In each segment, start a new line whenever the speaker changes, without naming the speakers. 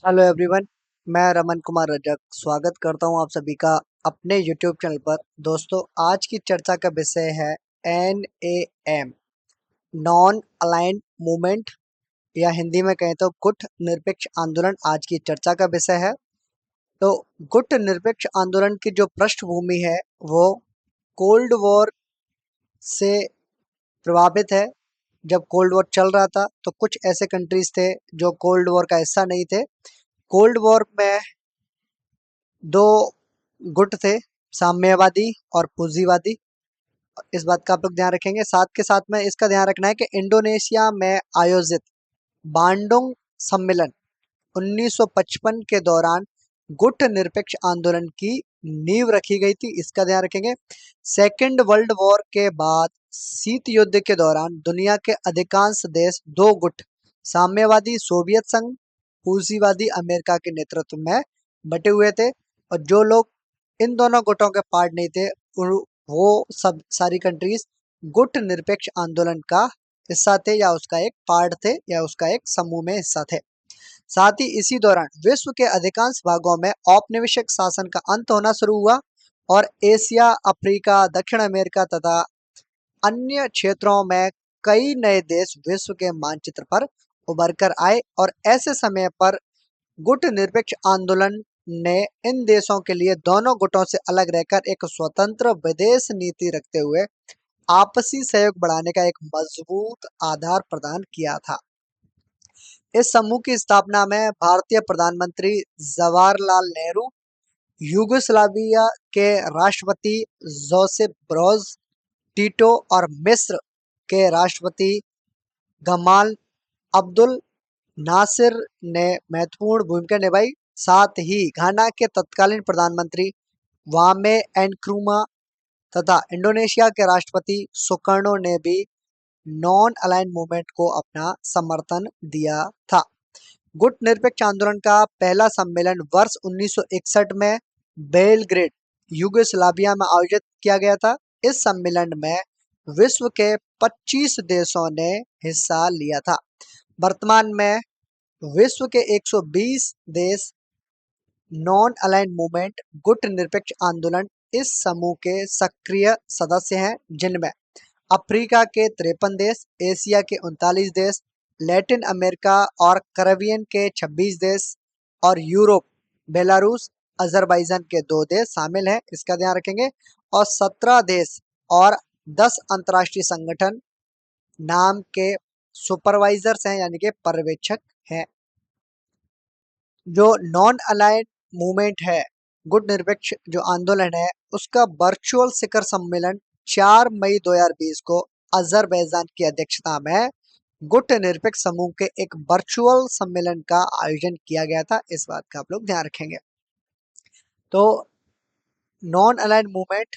Hello everyone. मैं रमन कुमार रजक स्वागत करता हूं आप सभी का अपने यूट्यूब चैनल पर। दोस्तों, आज की चर्चा का विषय है NAM, नॉन अलाइंड मूवमेंट, या हिंदी में कहें तो गुट निरपेक्ष आंदोलन आज की चर्चा का विषय है। तो गुट निरपेक्ष आंदोलन की जो पृष्ठभूमि है वो कोल्ड वॉर से प्रभावित है। जब कोल्ड वॉर चल रहा था तो कुछ ऐसे कंट्रीज थे जो कोल्ड वॉर का हिस्सा नहीं थे। कोल्ड वॉर में दो गुट थे, साम्यवादी और पूंजीवादी। इस बात का आप लोग ध्यान रखेंगे। साथ के साथ में इसका ध्यान रखना है कि इंडोनेशिया में आयोजित बांडुंग सम्मेलन 1955 के दौरान गुट निरपेक्ष आंदोलन की नींव रखी गई थी। इसका ध्यान रखेंगे। सेकेंड वर्ल्ड वॉर के बाद शीत युद्ध के दौरान दुनिया के अधिकांश देश दो गुट, साम्यवादी सोवियत संघ, पूंजीवादी अमेरिका के नेतृत्व में बटे हुए थे। और जो लोग इन दोनों गुटों के पार्ट नहीं थे वो सब सारी कंट्रीज गुट निरपेक्ष आंदोलन का हिस्सा थे, या उसका एक पार्ट थे, या उसका एक समूह में हिस्सा थे। साथ ही इसी दौरान विश्व के अधिकांश भागों में औपनिवेशिक शासन का अंत होना शुरू हुआ और एशिया, अफ्रीका, दक्षिण अमेरिका तथा अन्य क्षेत्रों में कई नए देश विश्व के मानचित्र पर उभर कर आए। और ऐसे समय पर गुट निरपेक्ष आंदोलन ने इन देशों के लिए दोनों गुटों से अलग रहकर एक स्वतंत्र विदेश नीति रखते हुए आपसी सहयोग बढ़ाने का एक मजबूत आधार प्रदान किया था। इस समूह की स्थापना में भारतीय प्रधानमंत्री जवाहरलाल नेहरू, यूगोस्लाविया के राष्ट्रपति जोसेफ ब्रोज टीटो और मिस्र के राष्ट्रपति गमाल अब्दुल नासिर ने महत्वपूर्ण भूमिका निभाई। साथ ही घाना के तत्कालीन प्रधानमंत्री वामे एनक्रुमा तथा इंडोनेशिया के राष्ट्रपति सुकर्णो ने भी नॉन अलाइन मूवमेंट को अपना समर्थन दिया था। गुट निरपेक्ष आंदोलन का पहला सम्मेलन वर्ष 1961 में बेलग्रेड, यूगोस्लाविया में आयोजित किया गया था। इस सम्मेलन में विश्व के 25 देशों ने हिस्सा लिया था। वर्तमान में विश्व के 120 देश नॉन अलाइंड मूवमेंट गुट निरपेक्ष आंदोलन इस समूह के सक्रिय सदस्य हैं, जिनमें अफ्रीका के 53 देश, एशिया के 39 देश, लैटिन अमेरिका और कैरेबियन के 26 देश और यूरोप, बेलारूस, अजरबैजान के 2 देश शामिल हैं। इसका ध्यान रखेंगे। और 17 देश और 10 अंतर्राष्ट्रीय संगठन नाम के सुपरवाइजर्स हैं, यानी कि पर्यवेक्षक हैं। जो नॉन अलाइंड मूवमेंट है, गुट निरपेक्ष जो आंदोलन है, उसका वर्चुअल शिखर सम्मेलन 4 मई 2020 को अजरबैजान की अध्यक्षता में गुट निरपेक्ष समूह के एक वर्चुअल सम्मेलन का आयोजन किया गया था। इस बात का आप लोग ध्यान रखेंगे। तो नॉन अलाइंड मूवमेंट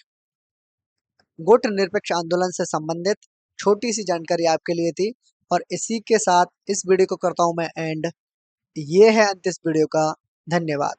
गुट निरपेक्ष आंदोलन से संबंधित छोटी सी जानकारी आपके लिए थी। और इसी के साथ इस वीडियो को करता हूं मैं एंड। ये है अंत इस वीडियो का। धन्यवाद।